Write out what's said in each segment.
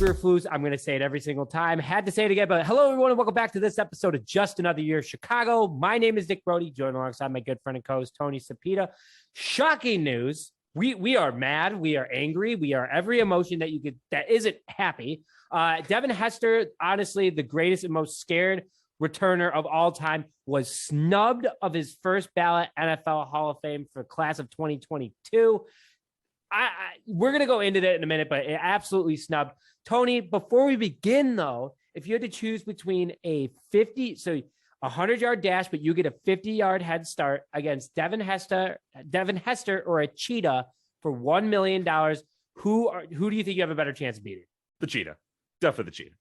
Eberflus. I'm going to say it every single time. Had to say it again, but hello, everyone, and welcome back to this episode of Just Another Year Chicago. My name is Nick Brody, joined alongside my good friend and co-host, Tony Sapita. Shocking news. We are mad. We are angry. We are every emotion that isn't happy. Devin Hester, honestly, the greatest and most scared returner of all time, was snubbed of his first ballot NFL Hall of Fame for class of 2022. We're going to go into that in a minute, but it absolutely snubbed. Tony, before we begin, though, if you had to choose between a 100-yard dash, but you get a 50-yard head start against Devin Hester or a cheetah for $1 million, who do you think you have a better chance of beating? The cheetah. Definitely the cheetah.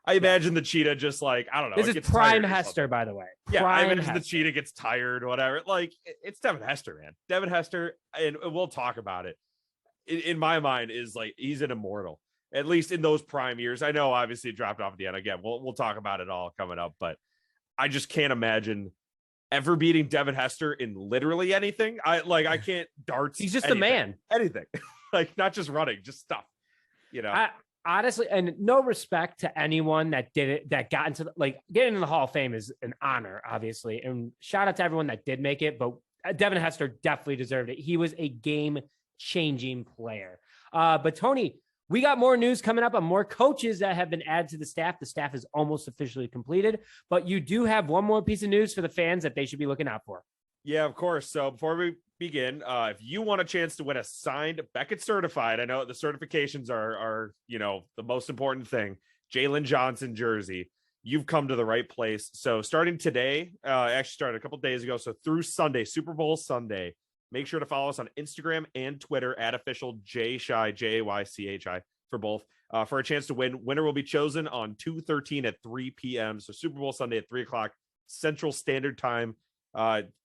I imagine the cheetah just like, I don't know. This is prime Hester, by the way. Yeah, I imagine Hester. The cheetah gets tired, whatever. Like, it's Devin Hester, man. Devin Hester, and we'll talk about it. In my mind, is like, he's an immortal, at least in those prime years. I know, obviously, it dropped off at the end. Again, we'll talk about it all coming up, but I just can't imagine ever beating Devin Hester in literally anything. I can't darts. He's just a man. Anything. Like, not just running, just stuff. You know. Honestly, and no respect to anyone that did it, that got into getting into the Hall of Fame is an honor, obviously. And shout out to everyone that did make it, but Devin Hester definitely deserved it. He was a game-changing player. But Tony, we got more news coming up on more coaches that have been added to the staff. The staff is almost officially completed, but you do have one more piece of news for the fans that they should be looking out for. Yeah, of course. So before we begin, if you want a chance to win a signed Beckett certified, I know the certifications are the most important thing, Jalen Johnson jersey, you've come to the right place. So starting today, actually started a couple of days ago, so through Sunday, Super Bowl Sunday, make sure to follow us on Instagram and Twitter at official JShy, JAYCHI for both, for a chance to win. Winner will be chosen on 2/13 at 3 p.m. So Super Bowl Sunday at 3 o'clock Central Standard Time.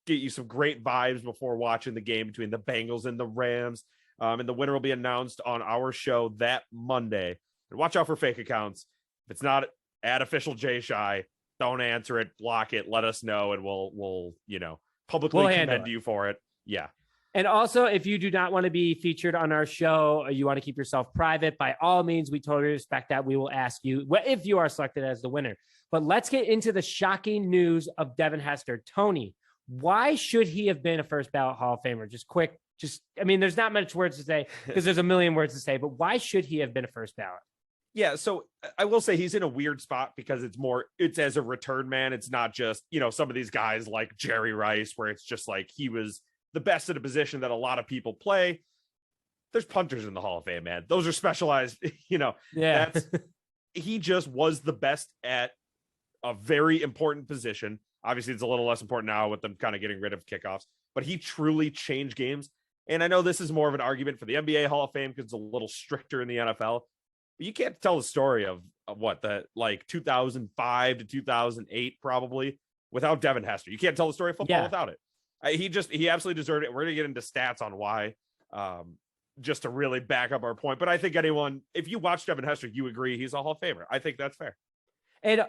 Get you some great vibes before watching the game between the Bengals and the Rams. And the winner will be announced on our show that Monday. And watch out for fake accounts. If it's not at official JShy, don't answer it, block it, let us know, and we'll publicly commend you for it. Yeah. And also, if you do not want to be featured on our show, or you want to keep yourself private, by all means, we totally respect that. We will ask you if you are selected as the winner. But let's get into the shocking news of Devin Hester. Tony, why should he have been a first ballot Hall of Famer? There's not much words to say because there's a million words to say, but why should he have been a first ballot? Yeah, so I will say he's in a weird spot because it's as a return man. It's not just, some of these guys like Jerry Rice, where it's just like he was the best at a position that a lot of people play. There's punters in the Hall of Fame, man. Those are specialized, Yeah. He just was the best at a very important position. Obviously, it's a little less important now with them kind of getting rid of kickoffs, but he truly changed games. And I know this is more of an argument for the NBA Hall of Fame because it's a little stricter in the NFL. But you can't tell the story of 2005 to 2008 probably without Devin Hester. You can't tell the story of football without it. He absolutely deserved it. We're going to get into stats on why, just to really back up our point. But I think if you watch Devin Hester, you agree he's a Hall of Famer. I think that's fair. And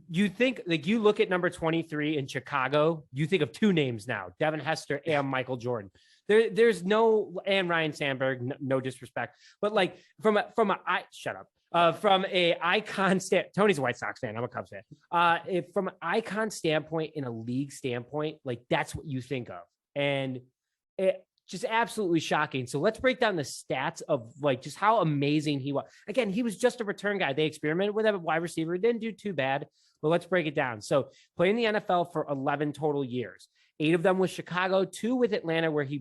you look at number 23 in Chicago, you think of two names now, Devin Hester and Michael Jordan. There's no, and Ryan Sandberg, no disrespect, but from a icon Tony's a White Sox fan. I'm a Cubs fan. From an icon standpoint, in a league standpoint, that's what you think of. And it just absolutely shocking. So let's break down the stats of just how amazing he was. Again, he was just a return guy. They experimented with him at wide receiver. It didn't do too bad, but let's break it down. So playing the NFL for 11 total years, 8 of them with Chicago, 2 with Atlanta, where he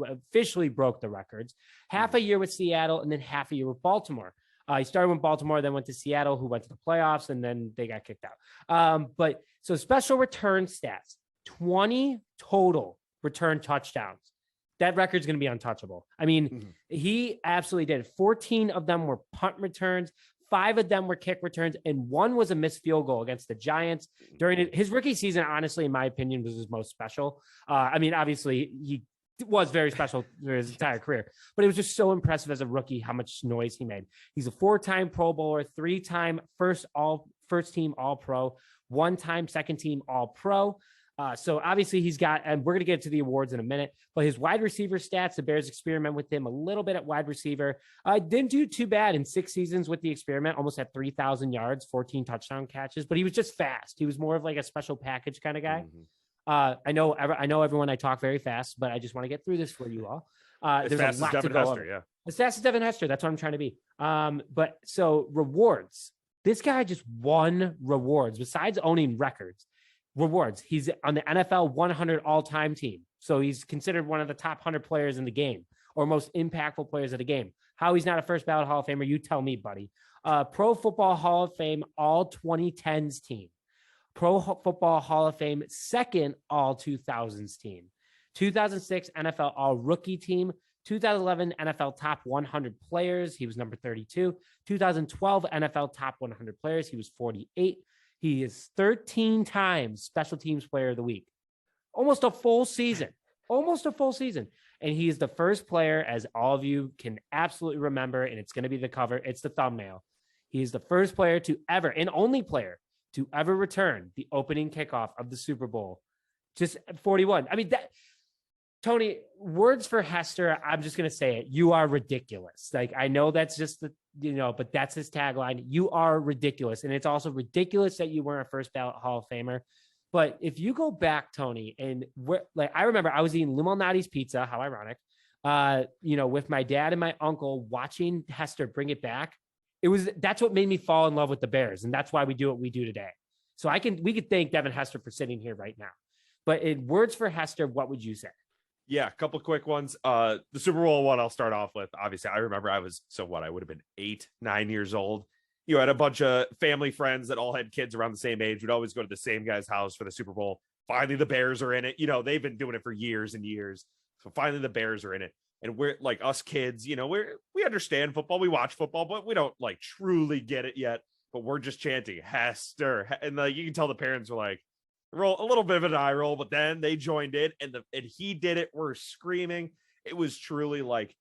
officially broke the records, half a year with Seattle, and then half a year with Baltimore. He started with Baltimore, then went to Seattle, who went to the playoffs, and then they got kicked out. But so special return stats, 20 total return touchdowns. That record's going to be untouchable. I mean, He absolutely did. 14 of them were punt returns. 5 of them were kick returns, and 1 was a missed field goal against the Giants during his rookie season. Honestly, in my opinion, was his most special. Obviously he was very special through his entire career, but it was just so impressive as a rookie, how much noise he made. He's a 4-time Pro Bowler, 3-time first team All Pro, 1-time second team All Pro. So obviously he's got, and we're going to get to the awards in a minute, but his wide receiver stats, the Bears experiment with him a little bit at wide receiver. Didn't do too bad in 6 seasons with the experiment, almost had 3,000 yards, 14 touchdown catches, but he was just fast. He was more of like a special package kind of guy. I know everyone, I talk very fast, but I just want to get through this for you all. There's a lot to go over. Yeah. As fast as Devin Hester. That's what I'm trying to be. But so rewards, this guy just won rewards besides owning records. Rewards. He's on the NFL 100 all-time team. So he's considered one of the top 100 players in the game or most impactful players of the game. How he's not a first ballot Hall of Famer, you tell me, buddy. Pro Football Hall of Fame all 2010s team. Pro Football Hall of Fame second all 2000s team. 2006 NFL all rookie team. 2011 NFL top 100 players. He was number 32. 2012 NFL top 100 players. He was 48. He is 13 times special teams player of the week. Almost a full season. And he is the first player, as all of you can absolutely remember, and it's going to be the cover. It's the thumbnail. He is the first player to ever, and only player to ever return the opening kickoff of the Super Bowl. Just 41. I mean, that, Tony, words for Hester, I'm just going to say it. You are ridiculous. Like, I know that's just the, but that's his tagline. You are ridiculous. And it's also ridiculous that you weren't a first ballot Hall of Famer. But if you go back, Tony, and I remember I was eating Lou Malnati's pizza, how ironic, with my dad and my uncle watching Hester bring it back. That's what made me fall in love with the Bears. And that's why we do what we do today. So we could thank Devin Hester for sitting here right now. But in words for Hester, what would you say? Yeah, a couple of quick ones. The Super Bowl one I'll start off with. Obviously, I remember I would have been 8, 9 years old. You had a bunch of family friends that all had kids around the same age. We'd always go to the same guy's house for the Super Bowl. Finally, the Bears are in it. They've been doing it for years and years. So finally, the Bears are in it. And we're like us kids, we understand football. We watch football, but we don't like truly get it yet. But we're just chanting Hester. And you can tell the parents were like, roll a little bit of an eye roll, but then they joined in and he did it. We're screaming. It was truly like,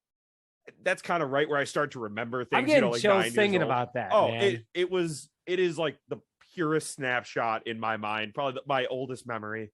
that's kind of right where I start to remember things. I'm getting chills thinking about that. Oh, man. It is like the purest snapshot in my mind, probably my oldest memory.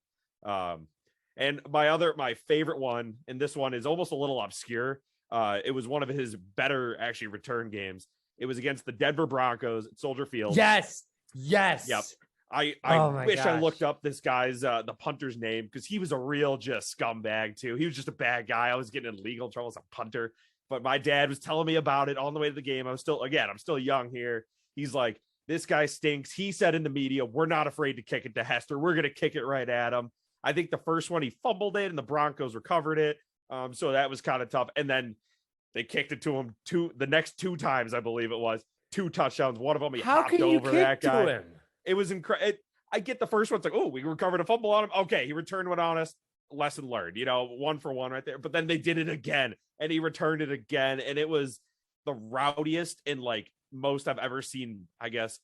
And my favorite one, and this one is almost a little obscure. It was one of his better actually return games. It was against the Denver Broncos at Soldier Field. Yes. Yep. I wish I looked up this guy's the punter's name, because he was a real just scumbag too. He was just a bad guy. I was getting in legal trouble as a punter, but my dad was telling me about it on the way to the game. I'm still young here. He's like, this guy stinks. He said in the media, we're not afraid to kick it to Hester. We're going to kick it right at him. I think the first one he fumbled it and the Broncos recovered it. So that was kind of tough. And then they kicked it to him the next 2 times, I believe it was 2 touchdowns. One of them, he hopped over that guy. Him? It was incredible. I get the first one. It's like, oh, we recovered a fumble on him. Okay, he returned one on us. Lesson learned, 1 for 1 right there. But then they did it again, and he returned it again. And it was the rowdiest and like most I've ever seen, I guess,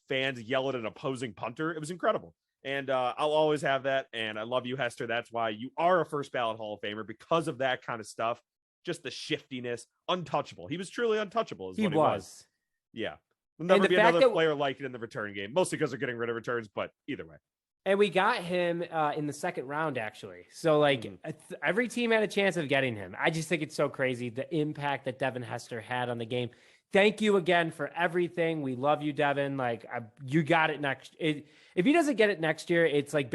fans yell at an opposing punter. It was incredible. And I'll always have that. And I love you, Hester. That's why you are a first ballot Hall of Famer, because of that kind of stuff. Just the shiftiness, untouchable. He was truly untouchable. He was. Yeah. There'll never be another player like it in the return game, mostly because they're getting rid of returns, but either way. And we got him in the second round, actually. So, every team had a chance of getting him. I just think it's so crazy, the impact that Devin Hester had on the game. Thank you again for everything. We love you, Devin. You got it next. If he doesn't get it next year, it's like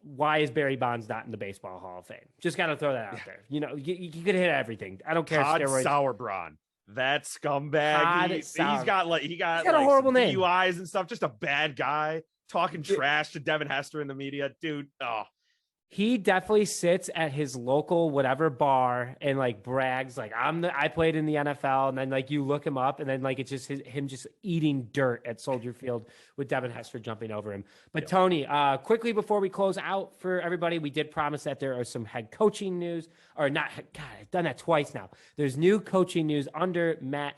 why is Barry Bonds not in the Baseball Hall of Fame? Just got to throw that out there. You could hit everything. I don't care. Todd steroids. Sauerbrunn. That scumbag. He's got a horrible name. DUIs and stuff. Just a bad guy talking trash to Devin Hester in the media, dude. Oh, he definitely sits at his local whatever bar and brags I played in the NFL, and then you look him up, and then it's just him just eating dirt at Soldier Field with Devin Hester jumping over him. But yep. Tony, quickly before we close out for everybody, we did promise that there are some head coaching news, or not. God, I've done that twice now. There's new coaching news under Matt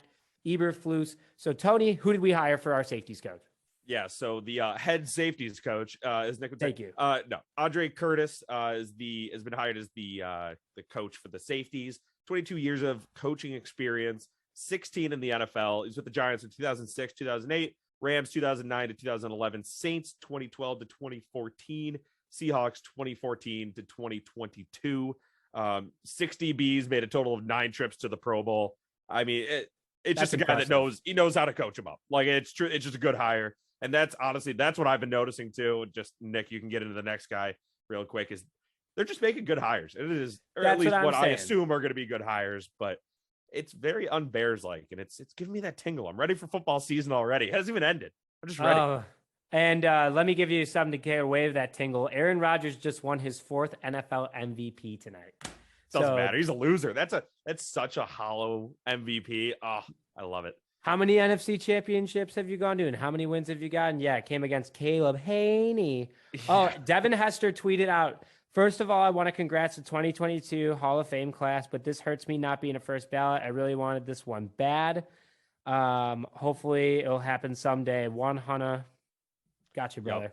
Eberflus. So Tony, who did we hire for our safeties coach? Yeah, so the head safeties coach is Nick. Thank you. No, Andre Curtis has been hired as the coach for the safeties. 22 years of coaching experience, 16 in the NFL. He's with the Giants in 2006, 2008, Rams 2009 to 2011, Saints 2012 to 2014, Seahawks 2014 to 2022. 60 Bs, made a total of 9 trips to the Pro Bowl. I mean, it's just a guy that knows how to coach him up. Like, it's true. It's just a good hire. And that's what I've been noticing too. Just Nick, you can get into the next guy real quick, is they're just making good hires. It is, or at least what I assume are going to be good hires, but it's very un-Bears like, and it's giving me that tingle. I'm ready for football season already. It hasn't even ended. I'm just ready. And let me give you something to get away with that tingle. Aaron Rodgers just won his 4th NFL MVP tonight. Doesn't matter. He's a loser. That's such a hollow MVP. Oh, I love it. How many NFC championships have you gone to, and how many wins have you gotten? Yeah, it came against Caleb Haney. Oh, Devin Hester tweeted out, "First of all, I want to congrats the 2022 Hall of Fame class, but this hurts me not being a first ballot. I really wanted this one bad. Hopefully it'll happen someday. 100. Got you, brother."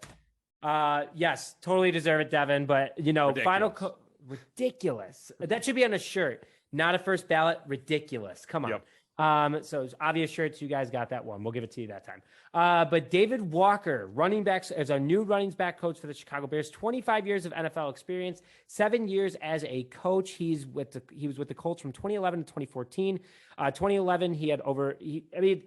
Yep. Yes, totally deserve it, Devin. But, ridiculous. Ridiculous. That should be on a shirt. Not a first ballot. Ridiculous. Come on. Yep. So it's obvious shirts. You guys got that one. We'll give it to you that time. But David Walker, running backs, as our new running back coach for the Chicago Bears, 25 years of NFL experience, 7 years as a coach. He was with the Colts from 2011 to 2014. 2011,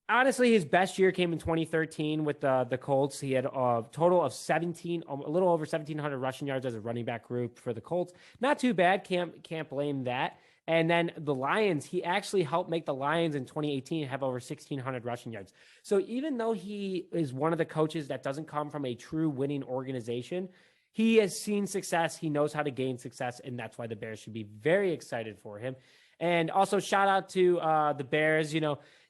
honestly, his best year came in 2013 with the Colts. He had a total of a little over 1,700 rushing yards as a running back group for the Colts. Not too bad. Can't blame that. And then the Lions, he actually helped make the Lions in 2018 have over 1,600 rushing yards. So even though he is one of the coaches that doesn't come from a true winning organization, he has seen success. He knows how to gain success, and that's why the Bears should be very excited for him. And also shout out to the Bears.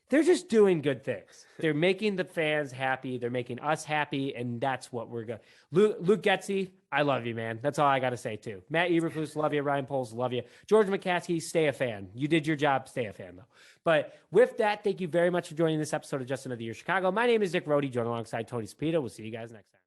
They're just doing good things. They're making the fans happy. They're making us happy, and that's what we're going. Luke Getsy, I love you, man. That's all I got to say, too. Matt Eberflus, love you. Ryan Poles, love you. George McCaskey, stay a fan. You did your job. Stay a fan, though. But with that, thank you very much for joining this episode of Just Another Year Chicago. My name is Nick Rohde, joined alongside Tony Spito. We'll see you guys next time.